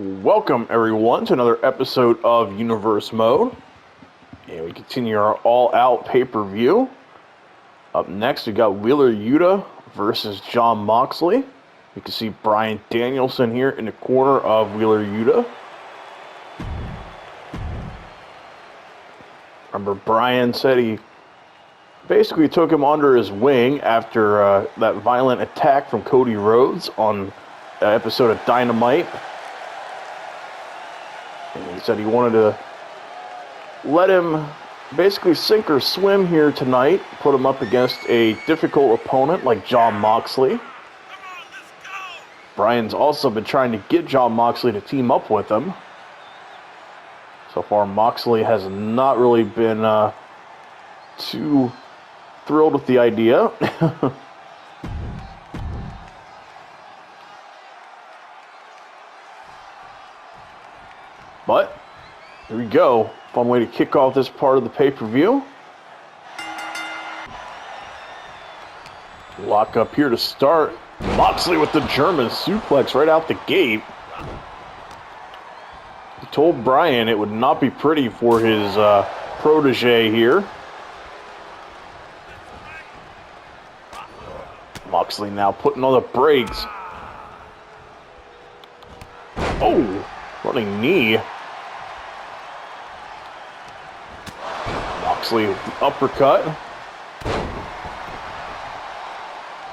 Welcome everyone to another episode of Universe Mode, and we continue our all-out pay-per-view. Up next we got Wheeler Yuta versus Jon Moxley. You can see Bryan Danielson here in the corner of Wheeler Yuta. Remember, Bryan said he basically took him under his wing after that violent attack from Cody Rhodes on an episode of Dynamite. And he said he wanted to let him basically sink or swim here tonight, put him up against a difficult opponent like Jon Moxley. Bryan's also been trying to get Jon Moxley to team up with him. So far, Moxley has not really been too thrilled with the idea. But, here we go. Fun way to kick off this part of the pay-per-view. Lock up here to start. Moxley with the German suplex right out the gate. He told Bryan it would not be pretty for his protege here. Moxley now putting on the brakes. Oh, running knee. Moxley with the uppercut.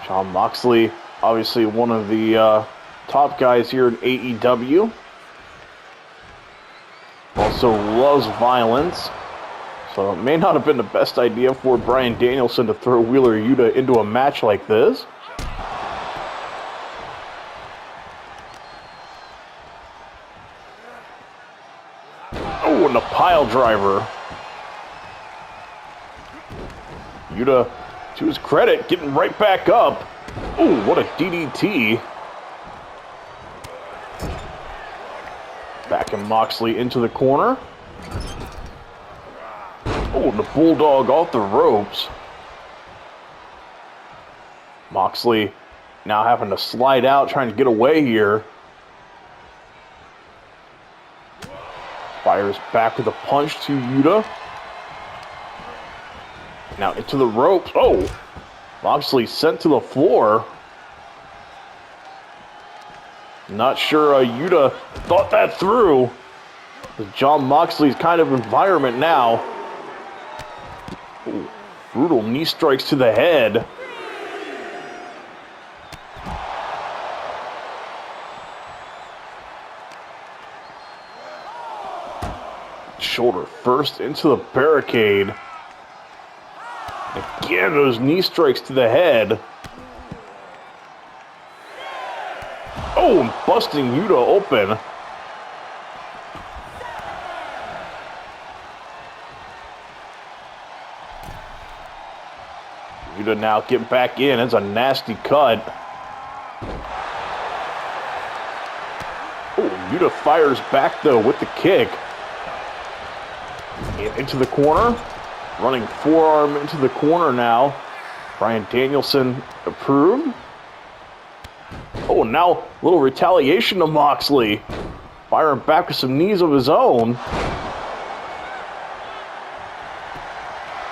Jon Moxley, obviously one of the top guys here in AEW. Also loves violence. So it may not have been the best idea for Bryan Danielson to throw Wheeler Yuta into a match like this. Oh, and a pile driver. Yuta, to his credit, getting right back up. Oh, what a DDT. Backing Moxley into the corner. Oh, the Bulldog off the ropes. Moxley now having to slide out, trying to get away here. Fires back with a punch to Yuta. Now into the ropes. Oh! Moxley sent to the floor. Not sure Yuta thought that through. It's Jon Moxley's kind of environment now. Ooh, brutal knee strikes to the head. Shoulder first into the barricade. Again, those knee strikes to the head. Oh, and busting Yuta open. Yuta now getting back in. It's a nasty cut. Oh, Yuta fires back though with the kick. And into the corner. Running forearm into the corner now. Bryan Danielson approved. Oh, now a little retaliation to Moxley. Firing back with some knees of his own.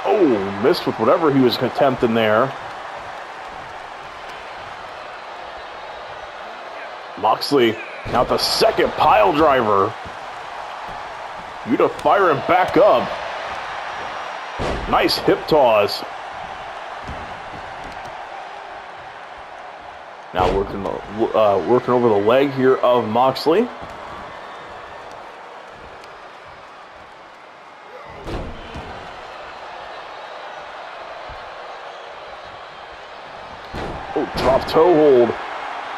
Oh, missed with whatever he was attempting there. Moxley now with the second pile driver. Yuta firing back up. Nice hip toss. Now working over the leg here of Moxley. Oh, drop toe hold.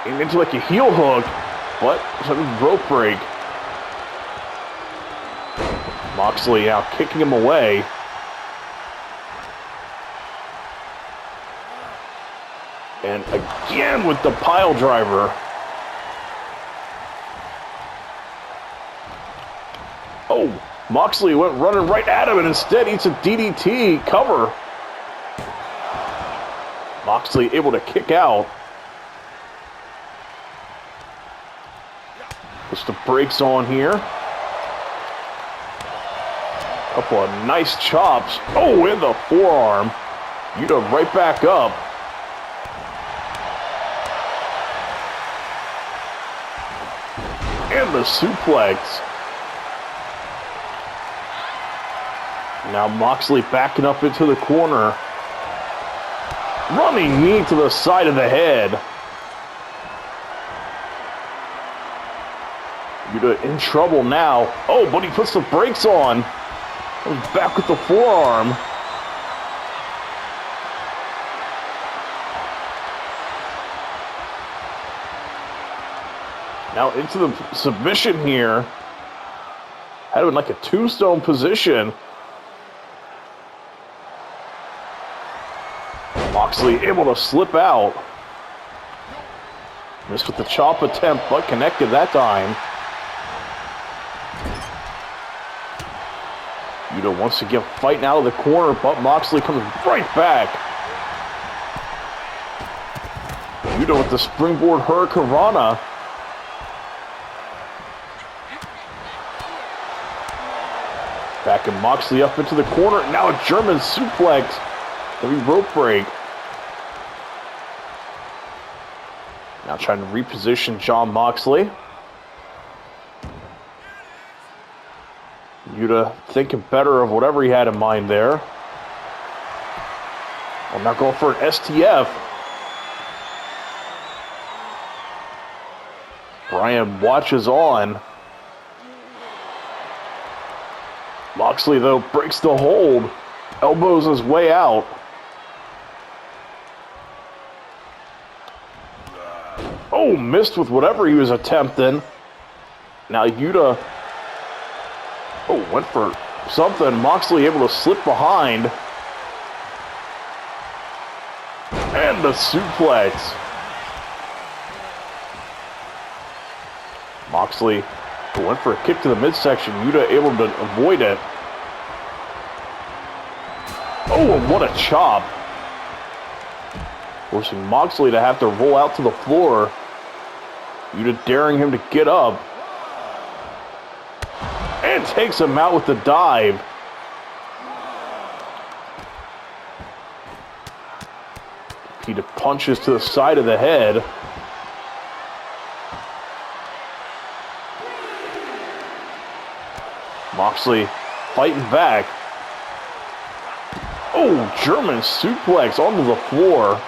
And into like a heel hook. But some rope break. Moxley now kicking him away. And again with the pile driver. Oh, Moxley went running right at him and instead eats a DDT cover. Moxley able to kick out. Puts the brakes on here. Couple of nice chops. Oh, in the forearm. Yuta right back up. And the suplex. Now Moxley backing up into the corner. Running knee to the side of the head. Yuta in trouble now. Oh, but he puts the brakes on. Comes back with the forearm. Now into the submission here. Had been like a tombstone position. Moxley able to slip out. Missed with the chop attempt, but connected that time. Yuta wants to get fighting out of the corner, but Moxley comes right back. Yuta with the springboard hurricanrana. Backing Moxley up into the corner. Now a German suplex. Heavy rope break. Now trying to reposition Jon Moxley. Yuta thinking better of whatever he had in mind there. I'm not going for an STF. Bryan watches on. Moxley, though, breaks the hold. Elbows his way out. Oh, missed with whatever he was attempting. Now Yuta, went for something. Moxley able to slip behind. And the suplex. Moxley went for a kick to the midsection. Yuta able to avoid it. Oh, and what a chop. Forcing Moxley to have to roll out to the floor. Yuta daring him to get up. And takes him out with the dive. Repeated punches to the side of the head. Moxley fighting back. Oh, German suplex onto the floor.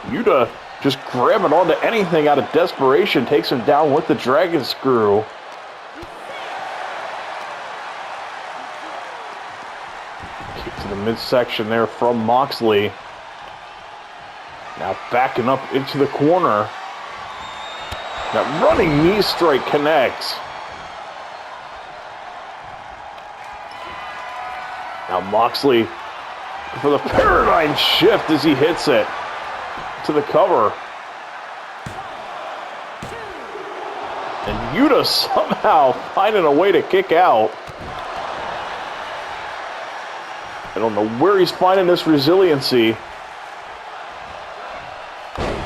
Yuta just grabbing onto anything out of desperation, takes him down with the dragon screw. Kick to the midsection there from Moxley. Now backing up into the corner. That running knee strike connects. Now Moxley for the paradigm shift as he hits it to the cover. And Yuta somehow finding a way to kick out. I don't know where he's finding this resiliency.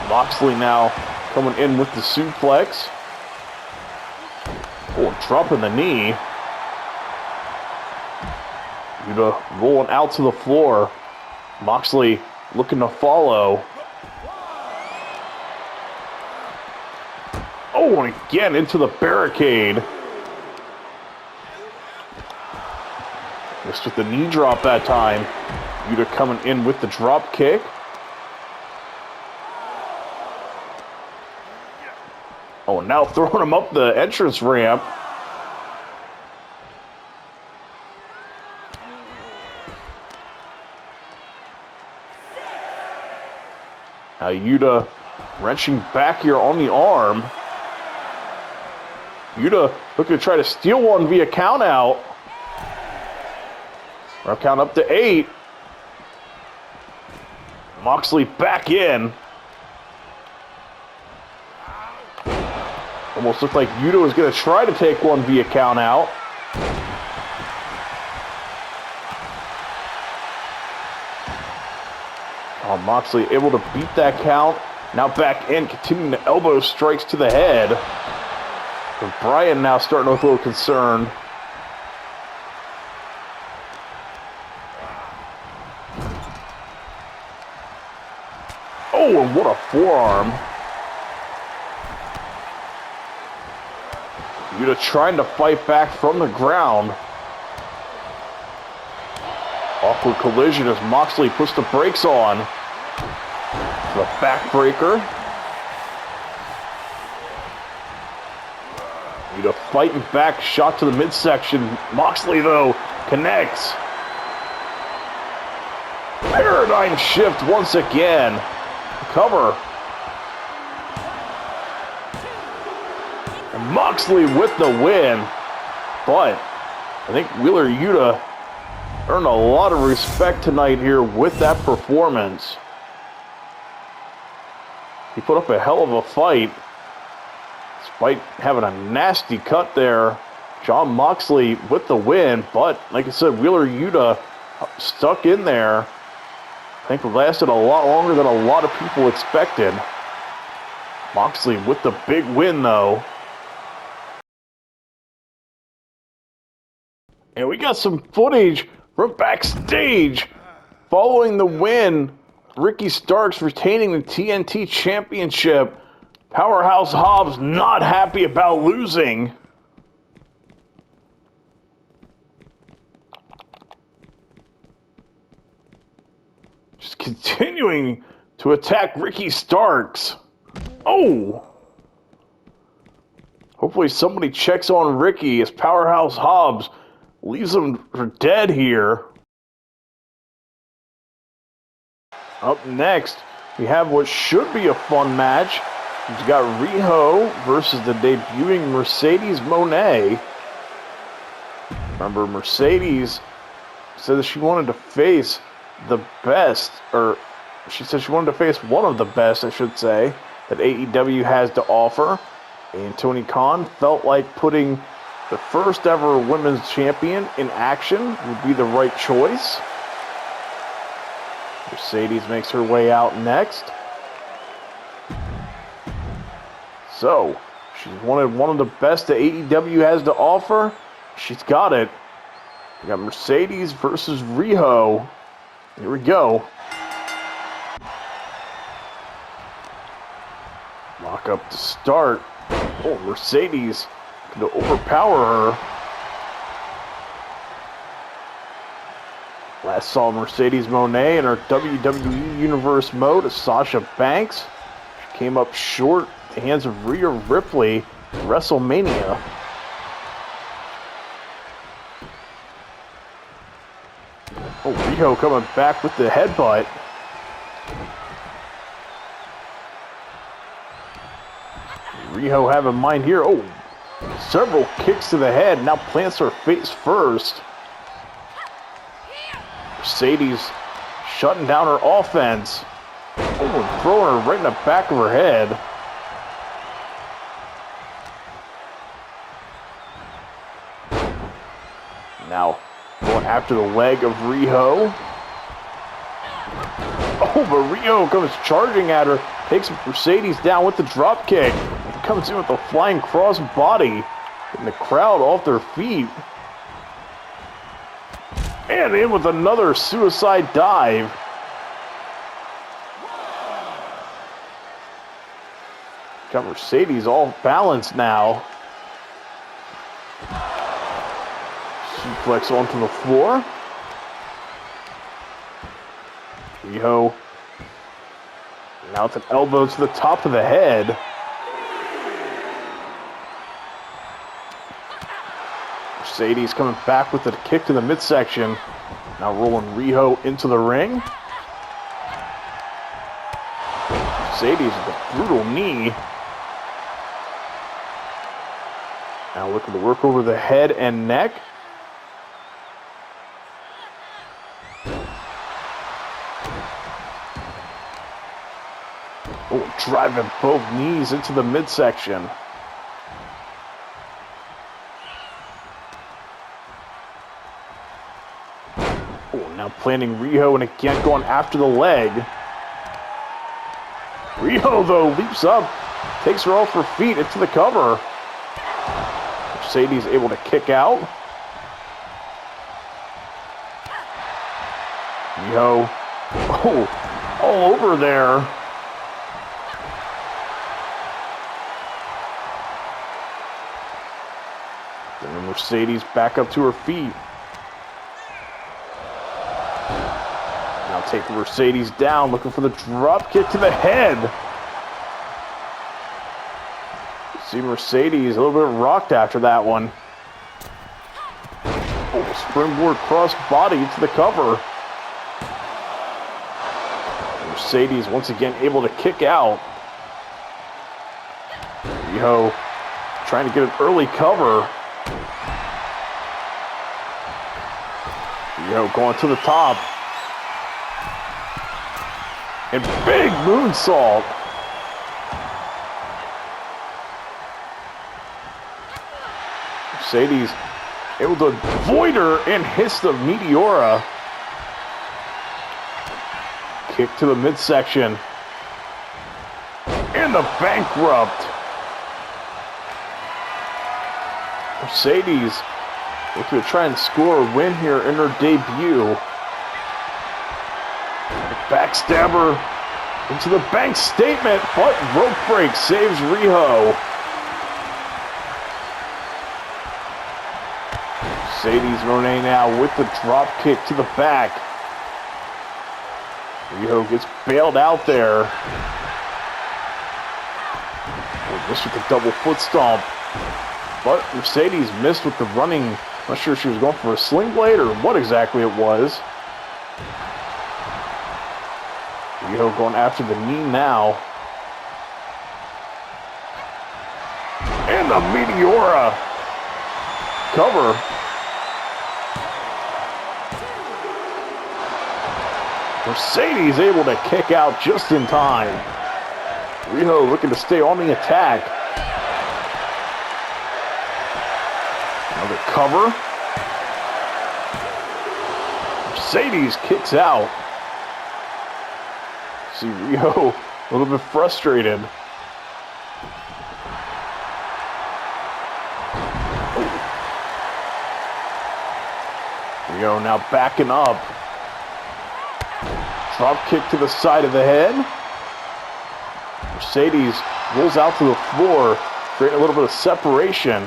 Moxley now coming in with the suplex. Oh, dropping the knee. Yuta rolling out to the floor. Moxley looking to follow. Oh, and again into the barricade. Missed with the knee drop that time. Yuta coming in with the drop kick. Oh, now throwing him up the entrance ramp. Now Yuta wrenching back here on the arm. Yuta looking to try to steal one via count out. Or count up to 8. Moxley back in. Almost looked like Yuta was going to try to take one via count out. Oh, Moxley able to beat that count Now back in, continuing the elbow strikes to the head. But Bryan now starting with a little concern. Oh, and what a forearm. Yuta trying to fight back from the ground. Awkward collision as Moxley puts the brakes on. The backbreaker. Yuta fighting back, shot to the midsection. Moxley, though, connects. Paradigm shift once again. Cover. And Moxley with the win. But I think Wheeler Yuta earned a lot of respect tonight here with that performance. He put up a hell of a fight. Despite having a nasty cut there, Jon Moxley with the win. But like I said, Wheeler Yuta stuck in there. I think it lasted a lot longer than a lot of people expected. Moxley with the big win, though. And we got some footage from backstage. Following the win, Ricky Starks retaining the TNT Championship. Powerhouse Hobbs not happy about losing. Just continuing to attack Ricky Starks. Oh! Hopefully somebody checks on Ricky as Powerhouse Hobbs leaves him for dead here. Up next, we have what should be a fun match. We've got Riho versus the debuting Mercedes Mone. Remember, Mercedes said that she wanted to face the best, or she said she wanted to face one of the best, I should say, that AEW has to offer. And Tony Khan felt like putting the first ever women's champion in action would be the right choice. Mercedes makes her way out next. So, she's wanted one of the best that AEW has to offer. She's got it. We got Mercedes versus Riho. Here we go. Lock up to start. Oh, Mercedes going to overpower her. Last saw Mercedes Mone in her WWE Universe mode as Sasha Banks. She came up short at the hands of Rhea Ripley at WrestleMania. Oh, Riho coming back with the headbutt. Riho have in mind here. Oh, several kicks to the head. Now plants her face first. Mercedes shutting down her offense. Oh, and throwing her right in the back of her head. Now going after the leg of Riho. Oh, but Riho comes charging at her. Takes Mercedes down with the drop kick. Comes in with a flying cross body. Getting the crowd off their feet. And in with another suicide dive. Got Mercedes all balanced now. Suplex onto the floor. Riho now with an elbow to the top of the head. Mercedes coming back with a kick to the midsection. Now rolling Riho into the ring. Mercedes with a brutal knee. Now looking to work over the head and neck. Oh, driving both knees into the midsection. Now planting Riho and again going after the leg. Riho Riho, though, leaps up, takes her off her feet into the cover. Mercedes able to kick out. Riho, oh, all over there. Then Mercedes back up to her feet. Now take Mercedes down, looking for the drop kick to the head. See Mercedes a little bit rocked after that one. Oh, springboard cross body into the cover. Mercedes once again able to kick out. Riho trying to get an early cover. Riho going to the top. And big moonsault. Mercedes able to avoid her and hits the Meteora. Kick to the midsection. And the bankrupt. Mercedes looking to try and score a win here in her debut. Backstabber into the bank statement, but rope break saves Riho. Mercedes Mone now with the drop kick to the back. Riho gets bailed out there. Missed with the double foot stomp. But Mercedes missed with the running. Not sure if she was going for a sling blade or what exactly it was. Riho going after the knee now. And the Meteora. Cover. Mercedes able to kick out just in time. Riho looking to stay on the attack. Another cover. Mercedes kicks out. See Riho a little bit frustrated. Riho now backing up. Drop kick to the side of the head. Mercedes rolls out to the floor, creating a little bit of separation.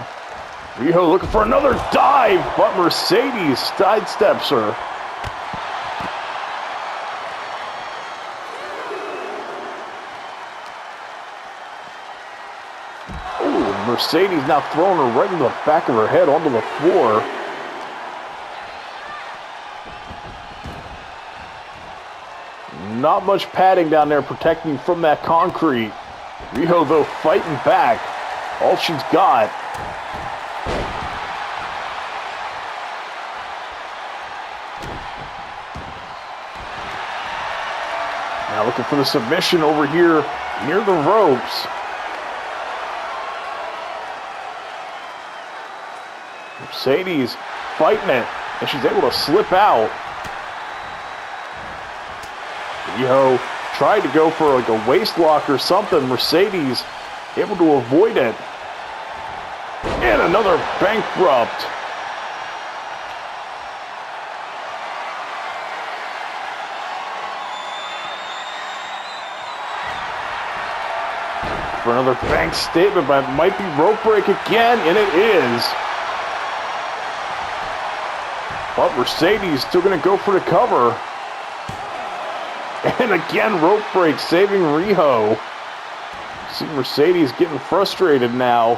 Riho looking for another dive, but Mercedes sidesteps her. Oh, Mercedes now throwing her right in the back of her head onto the floor. Not much padding down there protecting from that concrete. Riho, though, fighting back. All she's got. Now looking for the submission over here near the ropes. Mercedes fighting it, and she's able to slip out. Riho tried to go for like a waist lock or something. Mercedes able to avoid it. And another bankrupt. For another bank statement, but it might be rope break again, and it is. But Mercedes still going to go for the cover. And again, rope break, saving Riho. See Mercedes getting frustrated now.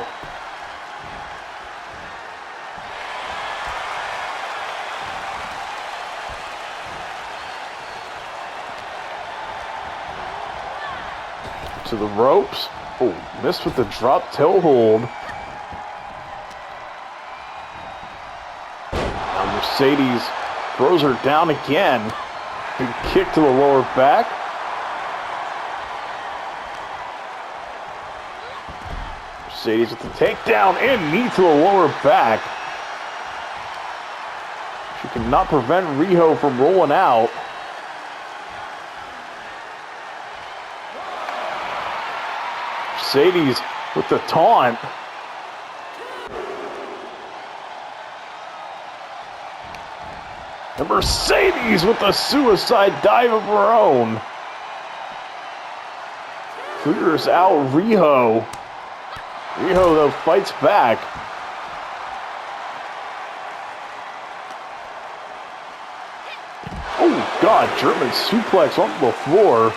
To the ropes. Oh, missed with the drop toe hold. Now Mercedes throws her down again. Big kick to the lower back. Mercedes with the takedown and knee to the lower back. She cannot prevent Riho from rolling out. Mercedes with the taunt. And Mercedes with the suicide dive of her own. Clears out Riho. Riho, though, fights back. Oh, God, German suplex onto the floor.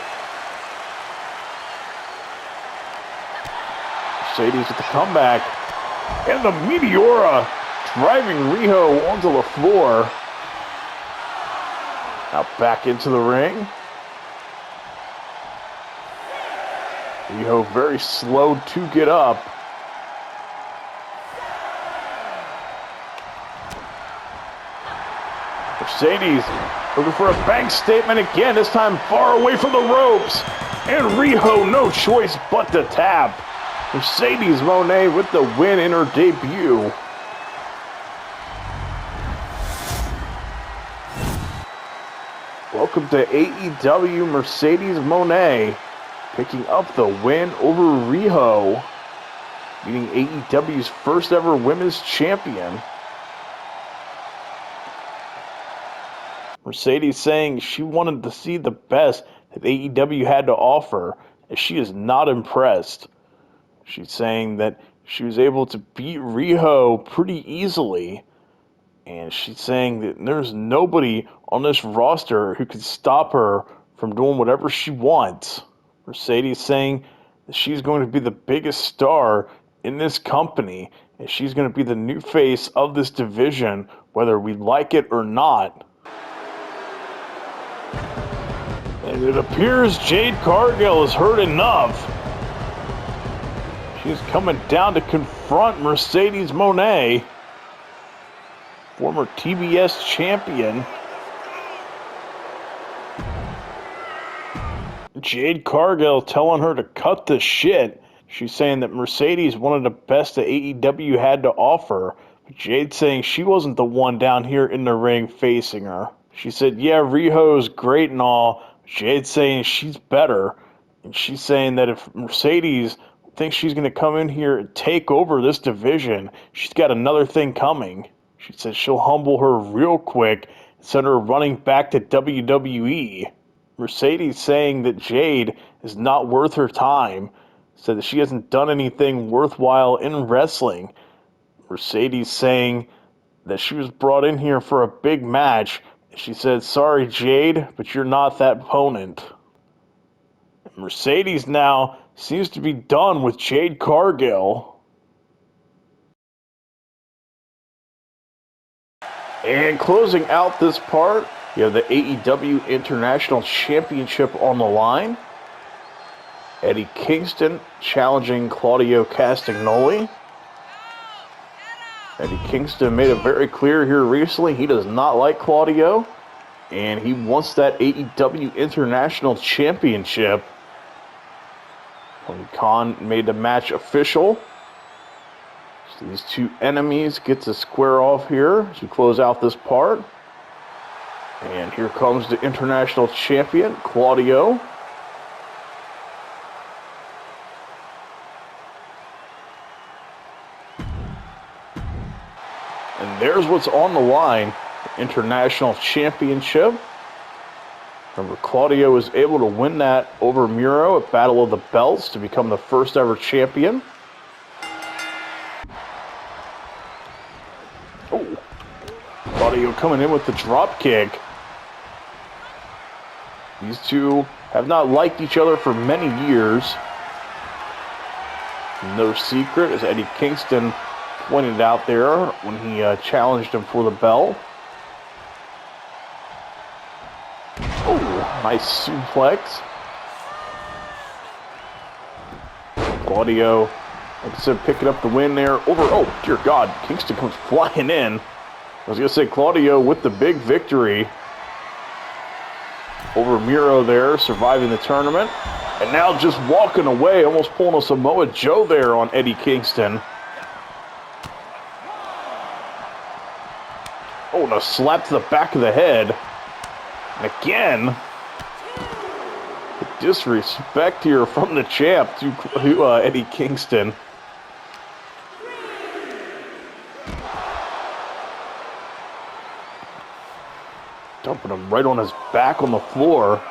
Mercedes with the comeback. And the Meteora driving Riho onto the floor. Now back into the ring. Riho very slow to get up. Mercedes looking for a bank statement again, this time far away from the ropes. And Riho no choice but to tap. Mercedes Mone with the win in her debut. Welcome to AEW. Mercedes Mone picking up the win over Riho, beating AEW's first ever women's champion. Mercedes saying she wanted to see the best that AEW had to offer, and she is not impressed. She's saying that she was able to beat Riho pretty easily, and she's saying that there's nobody on this roster who can stop her from doing whatever she wants. Mercedes saying that she's going to be the biggest star in this company, and she's going to be the new face of this division, whether we like it or not. And it appears Jade Cargill has heard enough. She's coming down to confront Mercedes Mone, former TBS champion. Jade Cargill telling her to cut the shit. She's saying that Mercedes wanted the best that AEW had to offer. But Jade saying she wasn't the one down here in the ring facing her. She said, yeah, Riho's great and all. Jade saying she's better. And she's saying that if Mercedes thinks she's going to come in here and take over this division, she's got another thing coming. She said she'll humble her real quick and send her running back to WWE. Mercedes saying that Jade is not worth her time. Said that she hasn't done anything worthwhile in wrestling. Mercedes saying that she was brought in here for a big match. She said, sorry, Jade, but you're not that opponent. Mercedes now seems to be done with Jade Cargill. And closing out this part, you have the AEW International Championship on the line. Eddie Kingston challenging Claudio Castagnoli. Eddie Kingston made it very clear here recently he does not like Claudio, and he wants that AEW International Championship. Tony Khan made the match official. So these two enemies get to square off here as we close out this part. And here comes the International Champion, Claudio. And there's what's on the line, the International Championship. Remember, Claudio was able to win that over Miro at Battle of the Belts to become the first ever champion. Oh, Claudio coming in with the drop kick. These two have not liked each other for many years. No secret, as Eddie Kingston pointed out there when he challenged him for the belt. Oh, nice suplex. Claudio, like I said, picking up the win there over, oh dear God, Kingston comes flying in. I was going to say Claudio with the big victory over Miro there, surviving the tournament. And now just walking away, almost pulling a Samoa Joe there on Eddie Kingston. Oh, and a slap to the back of the head. And again, the disrespect here from the champ to Eddie Kingston. Dumping him right on his back on the floor.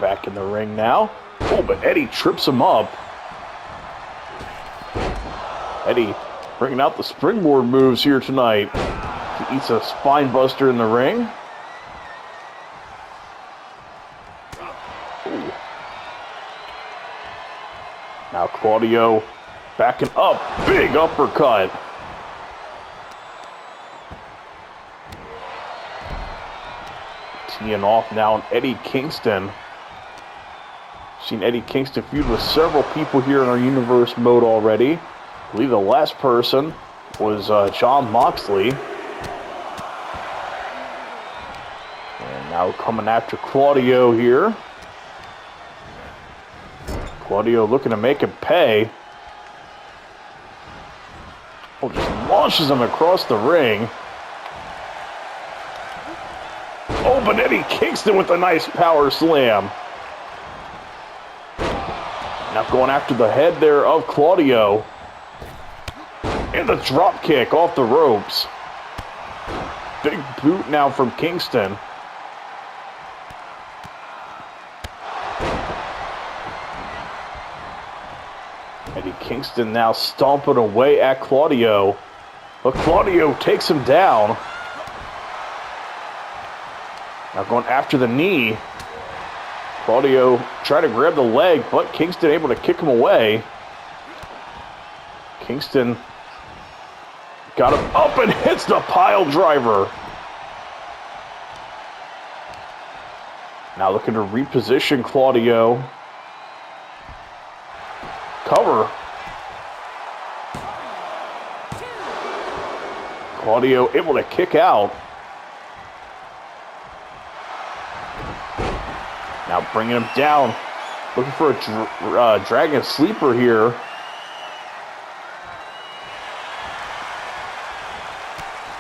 Back in the ring now. Oh, but Eddie trips him up. Eddie bringing out the springboard moves here tonight. He eats a spine buster in the ring. Ooh. Now Claudio backing up. Big uppercut. Teeing off now on Eddie Kingston. Seen Eddie Kingston feud with several people here in our Universe mode already. I believe the last person was Jon Moxley. And now coming after Claudio here. Claudio looking to make him pay. Oh, just launches him across the ring. Oh, but Eddie Kingston with a nice power slam. Now going after the head there of Claudio. And the drop kick off the ropes. Big boot now from Kingston. Eddie Kingston now stomping away at Claudio. But Claudio takes him down. Now going after the knee. Claudio trying to grab the leg, but Kingston able to kick him away. Kingston got him up and hits the pile driver. Now looking to reposition Claudio. Cover. Claudio able to kick out. Now bringing him down. Looking for a dragon sleeper here.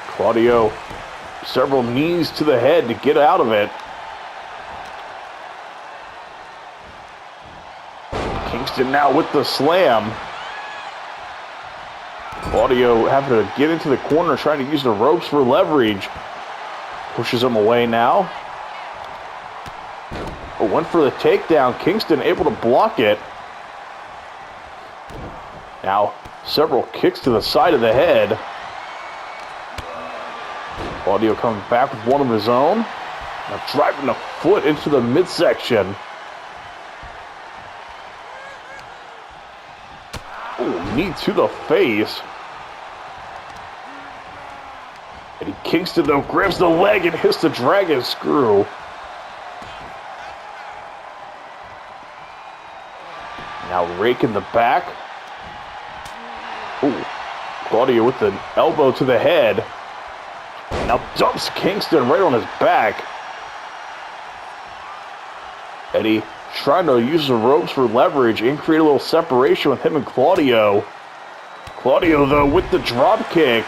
Claudio, several knees to the head to get out of it. Kingston now with the slam. Claudio having to get into the corner, trying to use the ropes for leverage. Pushes him away now. Oh, went for the takedown. Kingston able to block it. Now, several kicks to the side of the head. Claudio coming back with one of his own. Now driving the foot into the midsection. Oh, knee to the face. Eddie Kingston, though, grabs the leg and hits the dragon screw. Now raking the back. Ooh, Claudio with an elbow to the head. Now dumps Kingston right on his back. Eddie trying to use the ropes for leverage and create a little separation with him and Claudio. Claudio, though, with the drop kick.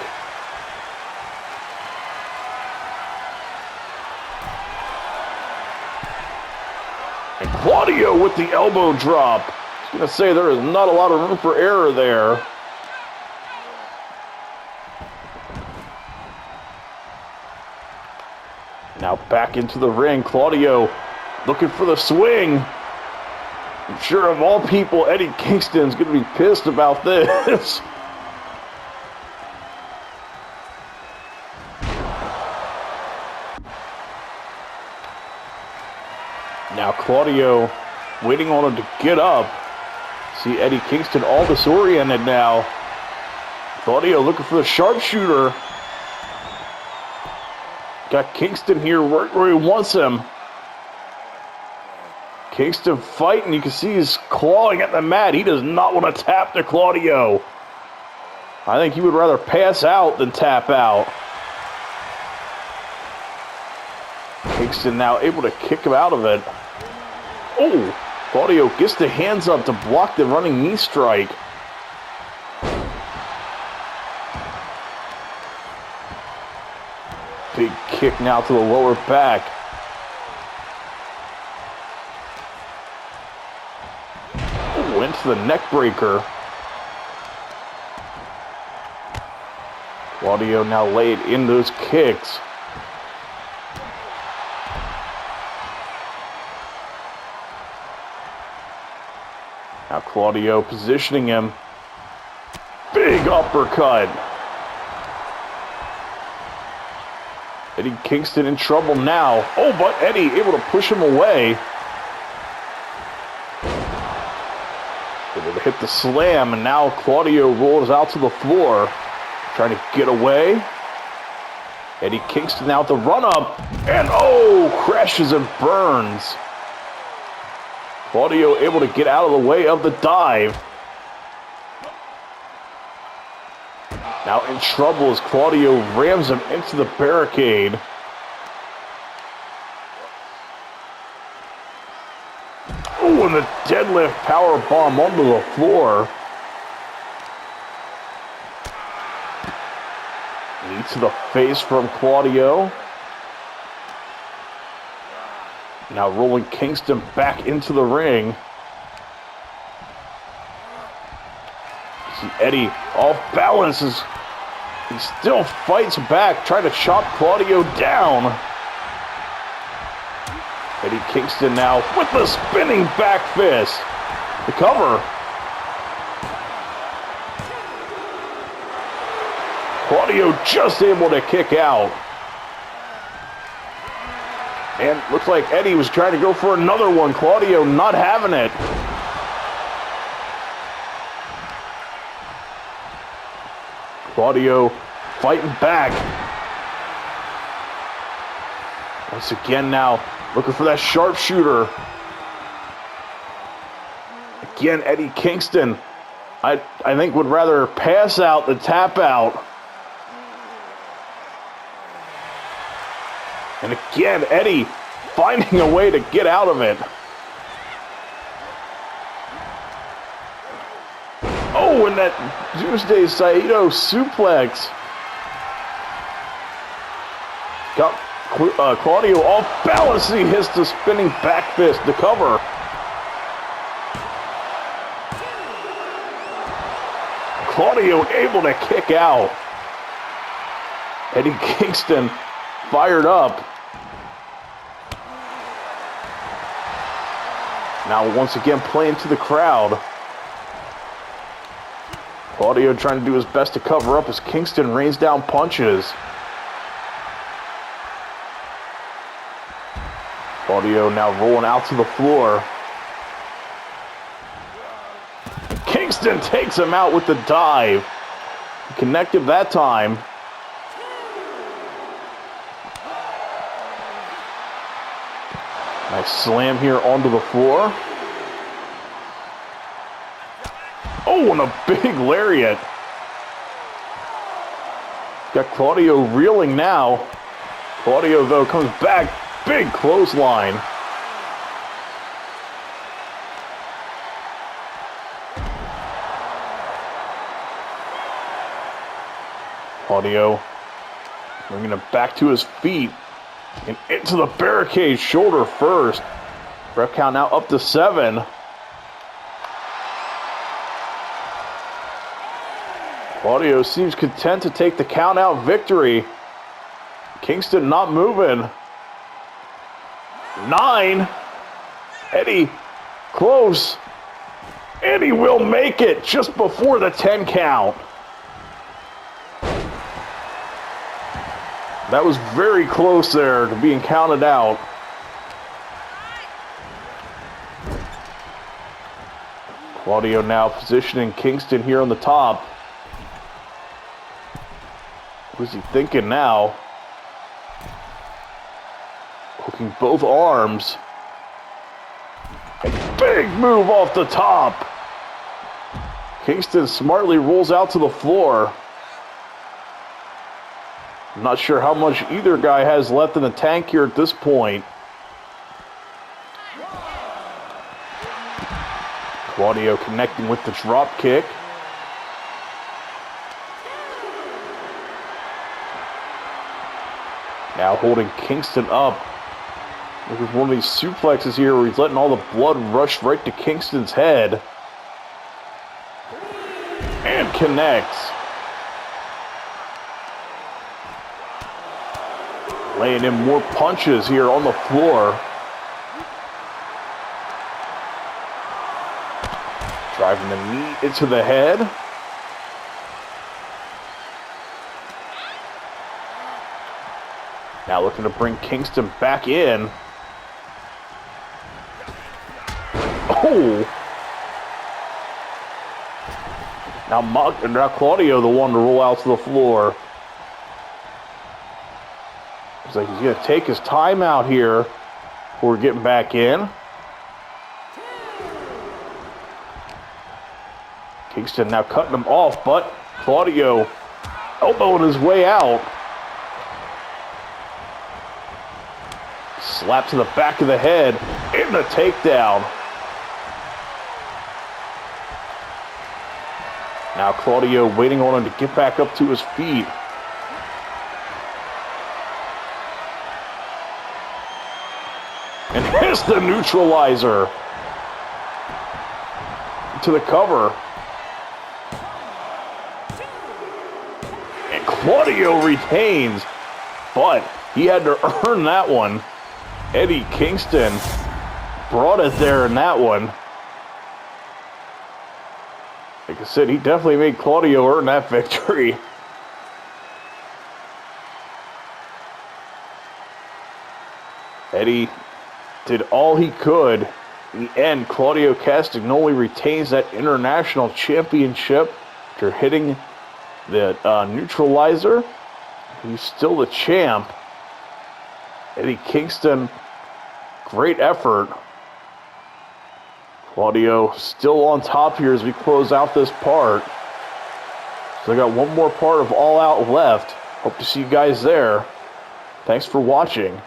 And Claudio with the elbow drop. I was going to say there is not a lot of room for error there. Now back into the ring. Claudio looking for the swing. I'm sure of all people, Eddie Kingston's going to be pissed about this. Now Claudio waiting on him to get up. See Eddie Kingston all disoriented now. Claudio looking for the sharpshooter. Got Kingston here right where he wants him. Kingston fighting. You can see he's clawing at the mat. He does not want to tap to Claudio. I think he would rather pass out than tap out. Kingston now able to kick him out of it. Oh, Claudio gets the hands up to block the running knee strike. Big kick now to the lower back. into the neck breaker. Claudio now laid in those kicks. Now Claudio positioning him. Big uppercut. Eddie Kingston in trouble now. Oh, but Eddie able to push him away. Able to hit the slam, and now Claudio rolls out to the floor. Trying to get away. Eddie Kingston now with the run-up. And oh, crashes and burns. Claudio able to get out of the way of the dive. Now in trouble as Claudio rams him into the barricade. Oh, and the deadlift power bomb onto the floor. Knee to the face from Claudio. Now rolling Kingston back into the ring. See Eddie off balance as he still fights back, trying to chop Claudio down. Eddie Kingston now with the spinning back fist. The cover. Claudio just able to kick out. And looks like Eddie was trying to go for another one. Claudio not having it. Claudio fighting back. Once again now, looking for that sharpshooter. Again, Eddie Kingston, I think would rather pass out than tap out. And again, Eddie finding a way to get out of it. Oh, and that Tuesday Saito suplex. Got Claudio off balance. He hits the spinning back fist to cover. Claudio able to kick out. Eddie Kingston fired up. Now once again playing to the crowd. Claudio trying to do his best to cover up as Kingston rains down punches. Claudio now rolling out to the floor. Kingston takes him out with the dive. Connected that time. Nice slam here onto the floor. Oh, and a big lariat. Got Claudio reeling now. Claudio, though, comes back. Big clothesline. Claudio bringing him back to his feet. And into the barricade, shoulder first. Ref count now up to 7. Claudio seems content to take the count out victory. Kingston not moving. 9. Eddie close. Eddie will make it just before the 10 count. That was very close there to being counted out. Claudio now positioning Kingston here on the top. What is he thinking now? Hooking both arms. A big move off the top. Kingston smartly rolls out to the floor. I'm not sure how much either guy has left in the tank here at this point. Claudio connecting with the drop kick. Now holding Kingston up. Look at one of these suplexes here where he's letting all the blood rush right to Kingston's head. connects. Laying in more punches here on the floor. Driving the knee into the head. Now looking to bring Kingston back in. Oh! Now Claudio the one to roll out to the floor. Looks like he's going to take his time out here before getting back in. Kingston now cutting him off, but Claudio elbowing his way out. Slap to the back of the head and a takedown. Now Claudio waiting on him to get back up to his feet. And here's the neutralizer. To the cover. And Claudio retains, but he had to earn that one. Eddie Kingston brought it there in that one. Like I said, he definitely made Claudio earn that victory. Eddie did all he could. In the end, Claudio Castagnoli retains that international championship after hitting the neutralizer. He's still the champ. Eddie Kingston, great effort. Claudio still on top here as we close out this part. So I got one more part of All Out left. Hope to see you guys there. Thanks for watching.